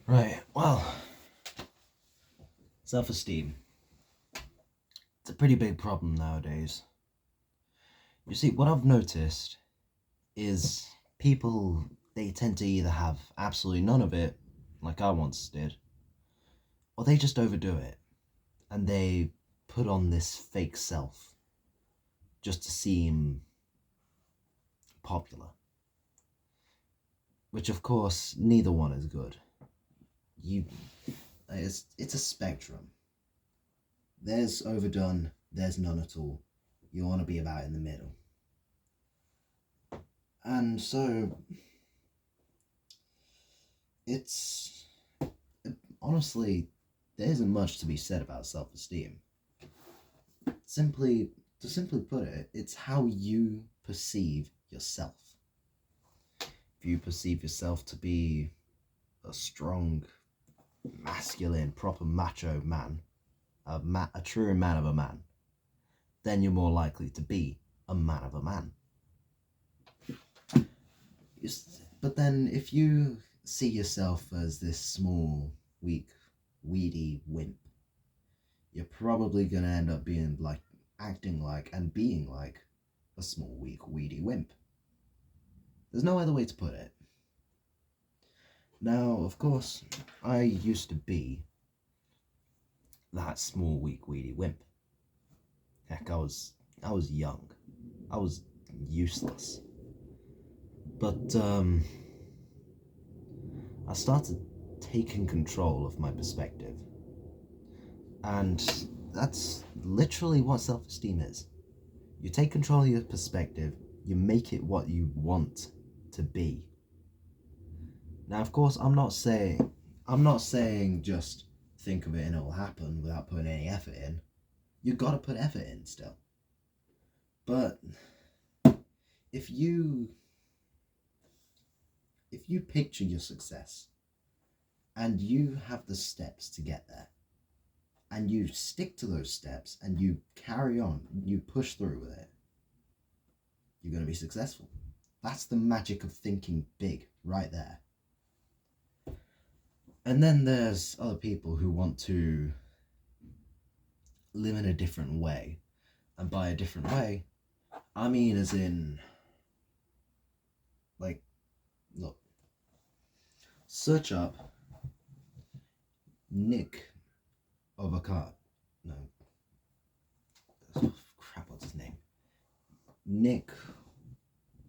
Right, well, self-esteem. It's a pretty big problem nowadays. You see, what I've noticed is people, they tend to either have absolutely none of it, like I once did, or they just overdo it, and they put on this fake self just to seem popular. Which, of course, neither one is good. You, it's a spectrum. There's overdone, there's none at all. You want to be about in the middle. And so, it's honestly, there isn't much to be said about self-esteem. To simply put it, it's how you perceive yourself. If you perceive yourself to be a strong, masculine, proper macho man, a true man of a man, then you're more likely to be a man of a man. But then if you see yourself as this small, weak, weedy wimp, you're probably going to end up being like, acting like, and being like a small, weak, weedy wimp. There's no other way to put it. Now, of course, I used to be that small, weak, weedy wimp. Heck, I was young. I was useless. But, I started taking control of my perspective. And that's literally what self-esteem is. You take control of your perspective, you make it what you want to be. Now, of course, I'm not saying just think of it and it will happen without putting any effort in. You gotta put effort in still. But if you picture your success and you have the steps to get there, and you stick to those steps and you carry on, you push through with it, you're going to be successful. That's the magic of thinking big right there. And then there's other people who want to live in a different way. And by a different way, I mean as in, like, look, search up Nick Avocado. No. Crap, what's his name? Nick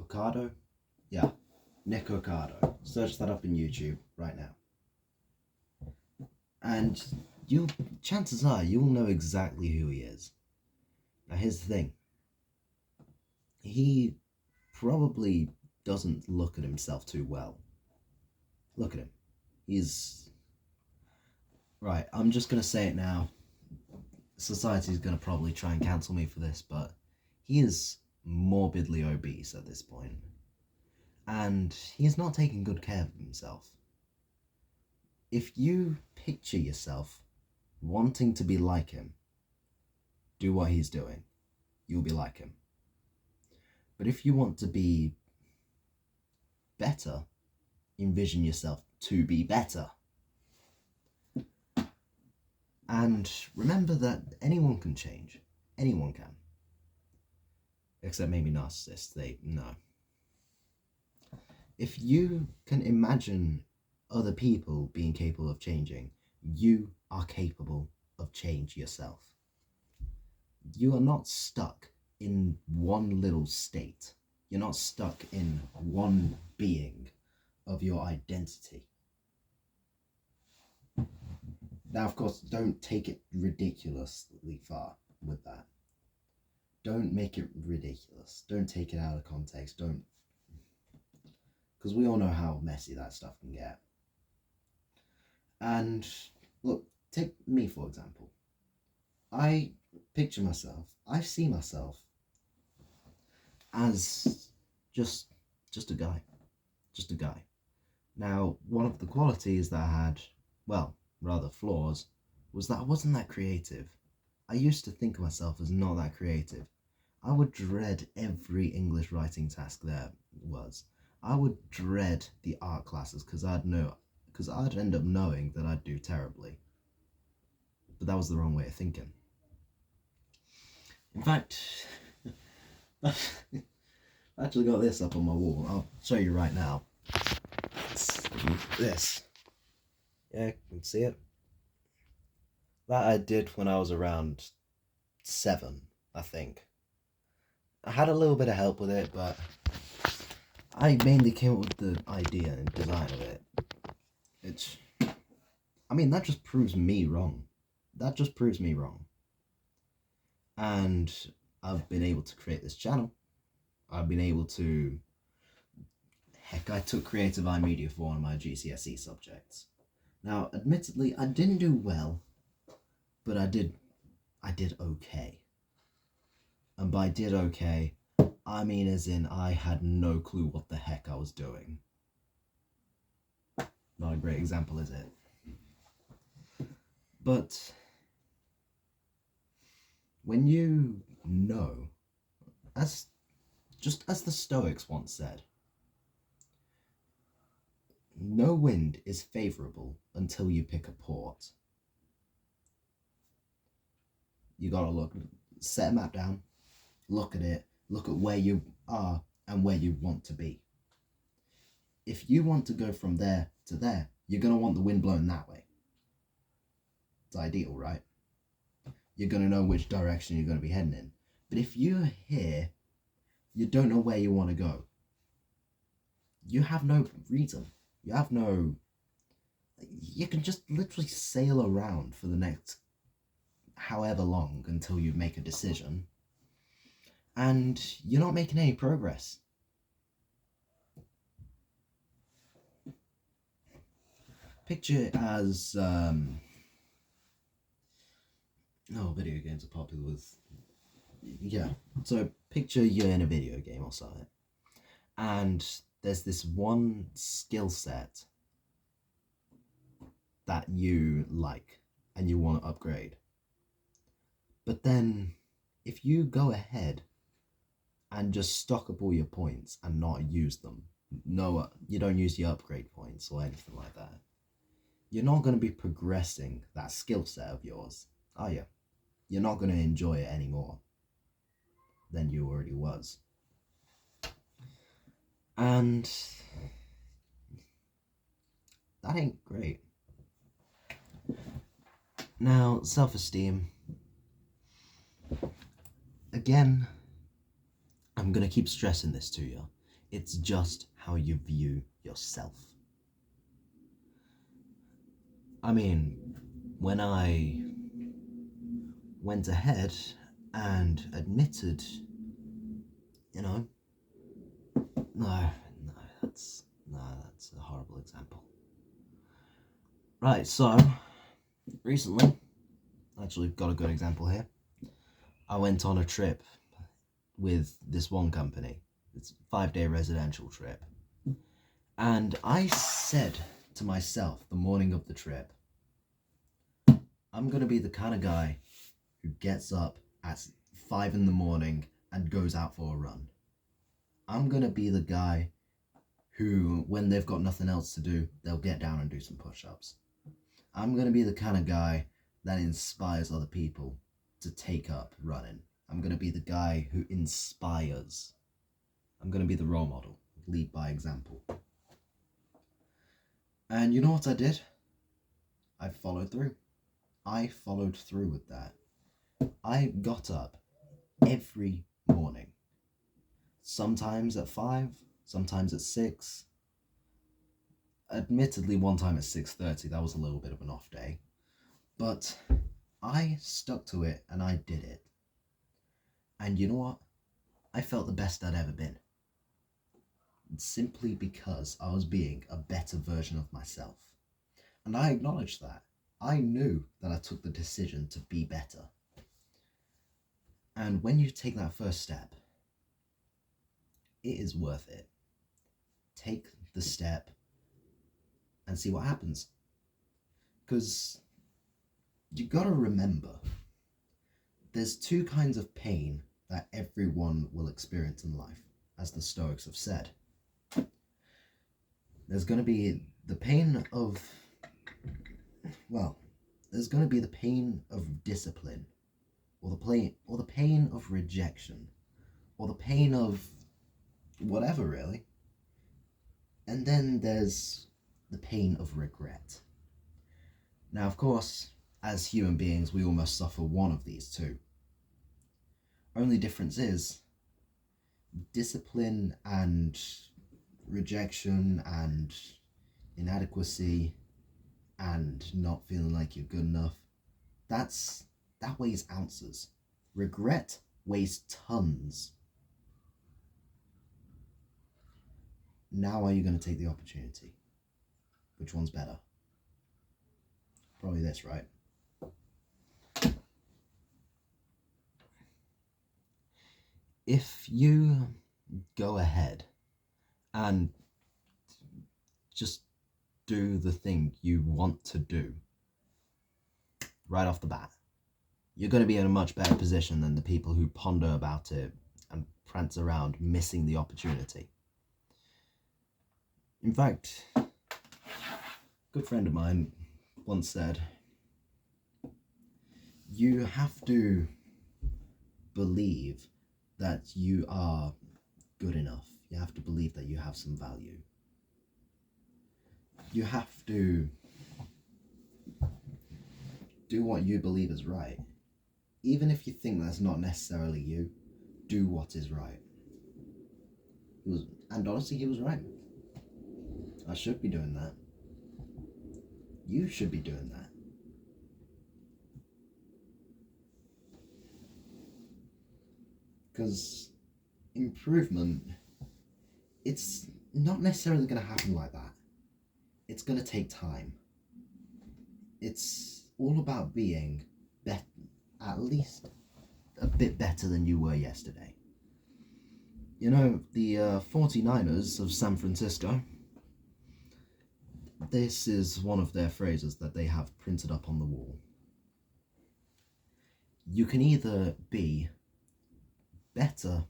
Ocado? Yeah, Nick Ocado. Search that up in YouTube right now. And chances are you'll know exactly who he is. Now here's the thing. He probably doesn't look at himself too well. Look at him. He's... Right, I'm just going to say it now. Society's going to probably try and cancel me for this, but he is morbidly obese at this point. And he is not taking good care of himself. If you picture yourself wanting to be like him, do what he's doing. You'll be like him. But if you want to be better, envision yourself to be better. And remember that anyone can change. Anyone can. Except maybe narcissists. No. If you can imagine other people being capable of changing, you are capable of change yourself. You are not stuck in one little state. You're not stuck in one being of your identity. Now, of course, don't take it ridiculously far with that. Don't make it ridiculous. Don't take it out of context. Don't. Because we all know how messy that stuff can get. And look, take me for example. I picture myself, I see myself as just a guy. Just a guy. Now, one of the qualities that I had, well, rather flaws, was that I wasn't that creative. I used to think of myself as not that creative. I would dread every English writing task there was. I would dread the art classes because I'd know because I'd end up knowing that I'd do terribly. But that was the wrong way of thinking. In fact, I've actually got this up on my wall. I'll show you right now. It's this. Yeah, you can see it. That I did when I was around 7, I think. I had a little bit of help with it, but I mainly came up with the idea and design of it. That just proves me wrong. That just proves me wrong. And I've been able to create this channel. I've been able to... Heck, I took Creative Eye Media for one of my GCSE subjects. Now, admittedly, I didn't do well, but I did okay. And by did okay, I mean as in I had no clue what the heck I was doing. Not a great example, is it? But when you know, as the Stoics once said, no wind is favourable until you pick a port. You gotta set a map down, look at it, look at where you are and where you want to be. If you want to go from there to there, you're gonna want the wind blowing that way. It's ideal, right? You're gonna know which direction you're gonna be heading in. But if you're here, you don't know where you want to go. You have no reason. You have no... You can just literally sail around for the next however long until you make a decision. And you're not making any progress. Picture it as... video games are popular with... Yeah, so picture you're in a video game or something. And there's this one skill set that you like and you want to upgrade. But then if you go ahead and just stock up all your points and not use them, no, you don't use your upgrade points or anything like that, you're not going to be progressing that skill set of yours, are you? You're not going to enjoy it anymore than you already was. And that ain't great. Now, self-esteem. Again, I'm going to keep stressing this to you. It's just how you view yourself. I mean, when I went ahead and admitted, that's a horrible example. Right, so recently, actually got a good example here. I went on a trip with this one company. It's a 5-day residential trip. And I said to myself the morning of the trip, I'm going to be the kind of guy who gets up at 5 in the morning and goes out for a run. I'm going to be the guy who, when they've got nothing else to do, they'll get down and do some push-ups. I'm going to be the kind of guy that inspires other people to take up running. I'm going to be the guy who inspires. I'm going to be the role model, lead by example. And you know what I did? I followed through. I followed through with that. I got up every morning. Sometimes at 5, sometimes at 6. Admittedly, one time at 6:30, that was a little bit of an off day. But I stuck to it and I did it. And you know what? I felt the best I'd ever been. Simply because I was being a better version of myself. And I acknowledged that. I knew that I took the decision to be better. And when you take that first step, it is worth it. Take the step and see what happens. Because you gotta remember, there's 2 kinds of pain that everyone will experience in life, as the Stoics have said. There's gonna be The pain of, well, there's going to be the pain of discipline, or the pain of rejection, or the pain of whatever, really. And then there's the pain of regret. Now, of course, as human beings, we all must suffer one of these two. Only difference is discipline and rejection and inadequacy and not feeling like you're good enough. That weighs ounces. Regret weighs tons. Now are you going to take the opportunity? Which one's better? Probably this, right? If you go ahead and just do the thing you want to do right off the bat, you're going to be in a much better position than the people who ponder about it and prance around missing the opportunity. In fact, a good friend of mine once said, you have to believe that you are good enough. You have to believe that you have some value. You have to do what you believe is right. Even if you think that's not necessarily you, do what is right. And honestly, he was right. I should be doing that. You should be doing that. Because improvement, it's not necessarily going to happen like that. It's going to take time. It's all about being at least a bit better than you were yesterday. You know, the 49ers of San Francisco, this is one of their phrases that they have printed up on the wall. You can either be better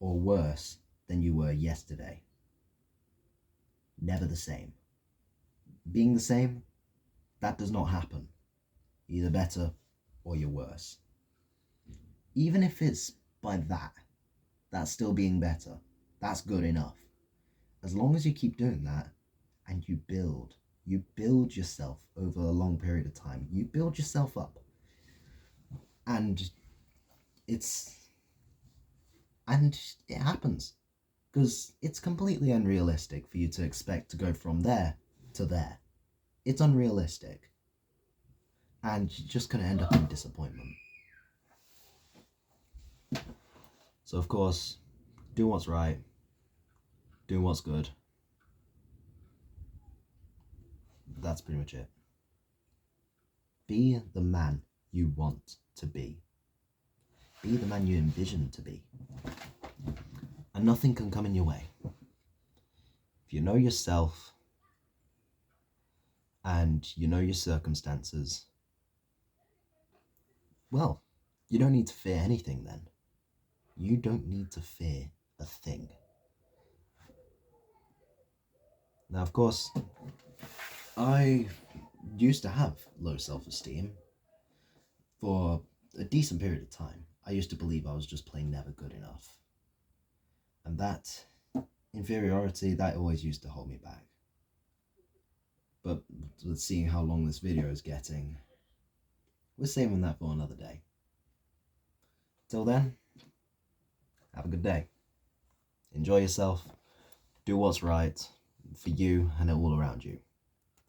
or worse than you were yesterday. Never the same. Being the same, that does not happen. Either better or you're worse. Even if it's by that's still being better. That's good enough. As long as you keep doing that and you build yourself over a long period of time. You build yourself up. And it happens. Because it's completely unrealistic for you to expect to go from there to there. It's unrealistic. And you're just going to end up in disappointment. So, of course, do what's right. Do what's good. That's pretty much it. Be the man you want to be. Be the man you envision to be. And nothing can come in your way. If you know yourself and you know your circumstances, well, you don't need to fear anything then. You don't need to fear a thing. Now, of course, I used to have low self-esteem for a decent period of time. I used to believe I was just plain never good enough. And that inferiority, that always used to hold me back. But with seeing how long this video is getting, we're saving that for another day. Till then, have a good day. Enjoy yourself. Do what's right for you and all around you.